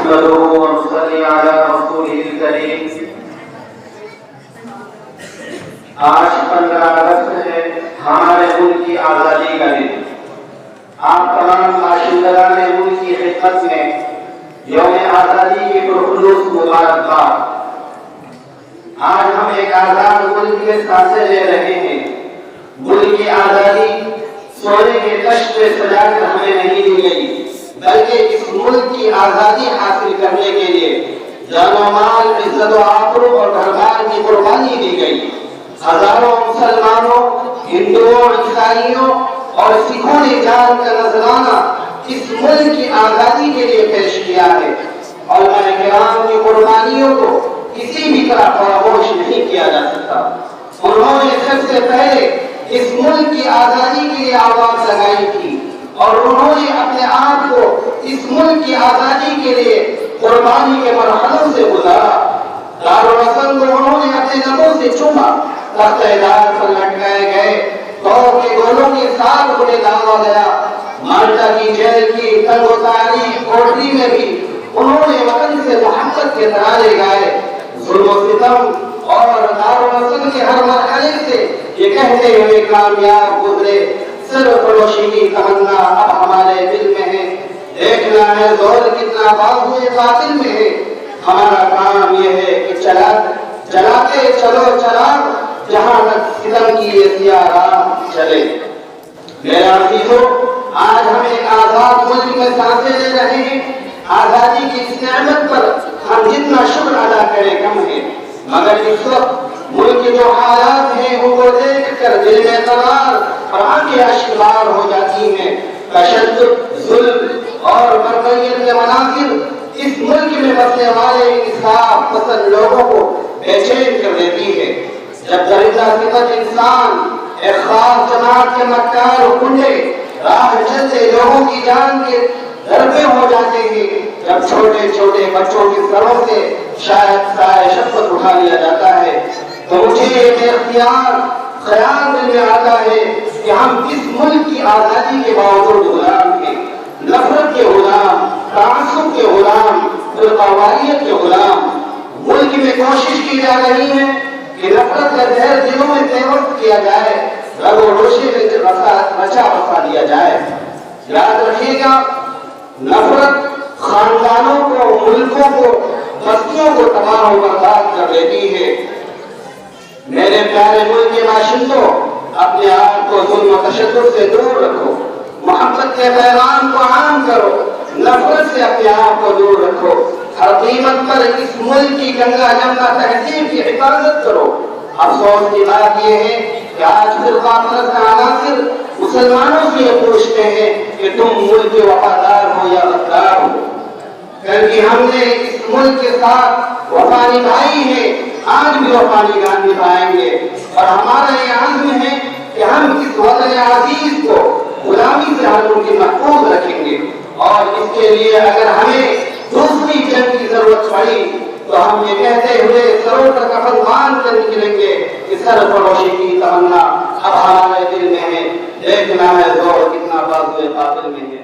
نحمده ونصلي على رسوله الكريم۔ آج 15 اگست ہے، ہمارے ملک کی آزادی کا دن۔ آپ تمام باشندگان ملک کی خدمت میں یوم آزادی کی پرخلوص مبارکباد۔ آج ہم ایک آزاد ملک کے سانسیں لے رہے ہیں۔ ملک کی آزادی سونے کے کشت میں سجا کر ہمیں نہیں دی گئی، بلکہ اس ملک کی آزادی حاصل کرنے کے لیے جان و مال، عزت و آبرو اور گھر بار کی قربانی دی گئی۔ ہزاروں مسلمانوں، ہندوؤں، عیسائیوں اور سکھوں نے جان کا نذرانہ اس ملک کی آزادی کے لیے پیش کیا ہے۔ علماء کرام کی قربانیوں کو کسی بھی طرح فراموش نہیں کیا جا سکتا۔ انہوں نے سب سے پہلے اس ملک کی آزادی کے لیے آواز لگائی تھی اور انہوں نے اپنے آپ کو اس ملک کی آزادی کے لیے قربانی کے مرحلوں سے گزارا۔ دارالحسن کو انہوں نے اپنے لبوں سے چوما، تخت دار پر لٹکائے گئے، دور کے گولوں کے ساتھ انہیں ڈالا گیا۔ مالٹا کی جیل کی تنگ و تاریخ کوٹری میں بھی انہوں نے وطن سے محبت کے ترانے گائے۔ ظلم و ستم اور دارالحسن کے ہر مرحلے سے یہ کہتے ہوئے کامیاب گزرے، سرفروشی کی تمنا اب ہمارے دل میں ہے، دیکھنا ہے زور کتنا بازوئے قاتل میں ہے۔ ہمارا کام یہ ہے کہ چلاتے چلو چراغ، جہاں تک ستم کی یہ سیاہ راہ چلے۔ میرے عزیزو، آج ہم ایک آزاد ملک میں سانسیں لے رہے ہیں۔ آزادی کی اس نعمت پر ہم جتنا شکر ادا کریں کم ہے، مگر اس وقت ملک کے جو حالات ہیں ان کو دیکھ کر دل میں قرار اور آنکھیں اشکبار ہو جاتی ہیں۔ تشدد، ظلم اور بربریت کے مناظر اس ملک میں بسنے والے انصاف پسند لوگوں کو بے چین کر دیتی ہے۔ جب درندہ صفت انسان ایک خاص جماعت کے مکار و گنڈے راہ چلتے لوگوں کی جان کے ضربے ہو جاتے ہیں، جب چھوٹے چھوٹے بچوں کے سروں سے شاید سائے شفقت اٹھا لیا جاتا ہے، تو مجھے ایک اختیار خیال دل میں آتا ہے کہ ہم اس ملک کی آزادی کے باوجود غلام ہیں، نفرت کے غلام، تعصب کے غلام، فرقواریت کے غلام۔ ملک میں کوشش کی جا رہی ہے کہ نفرت کا زہر دلوں میں پیوست کیا جائے، رگ و روشے میں رچا بسا دیا جائے۔ یاد رکھیے گا، نفرت خاندانوں کو، ملکوں کو، بستیوں کو تباہ و برباد کر دیتی ہے۔ میرے پیارے ملک کے باشندوں، اپنے آپ کو ظلم و تشدد سے دور رکھو، محبت کے پیغام کو عام کرو، نفرت سے اپنے آپ کو دور رکھو، ہر قیمت پر اس ملک کی گنگا جمنا تہذیب کی حفاظت کرو۔ افسوس کی بات یہ ہے کہ آج فرقہ پرست عناصر مسلمانوں سے یہ پوچھتے ہیں کہ تم ملک کے وفادار ہو یا غدار ہو، کیونکہ ہم نے اس ملک کے ساتھ وفا نبھائی ہے، آج بھی وفا نبھائیں گے، اور ہمارا یہ عزم ہے کہ ہم اس وطن عزیز کو غلامی سے ہر ممکن محفوظ رکھیں گے، اور اس کے لیے اگر ہمیں دوسری جنگ کی ضرورت پڑی تو ہم یہ کہتے ہوئے سروں پر کفن باندھ کر نکلیں گے کہ سرفروشی کی تمنا اب ہمارے دل میں ہے، دیکھنا ہے زور کتنا بازوئے قاتل میں ہے۔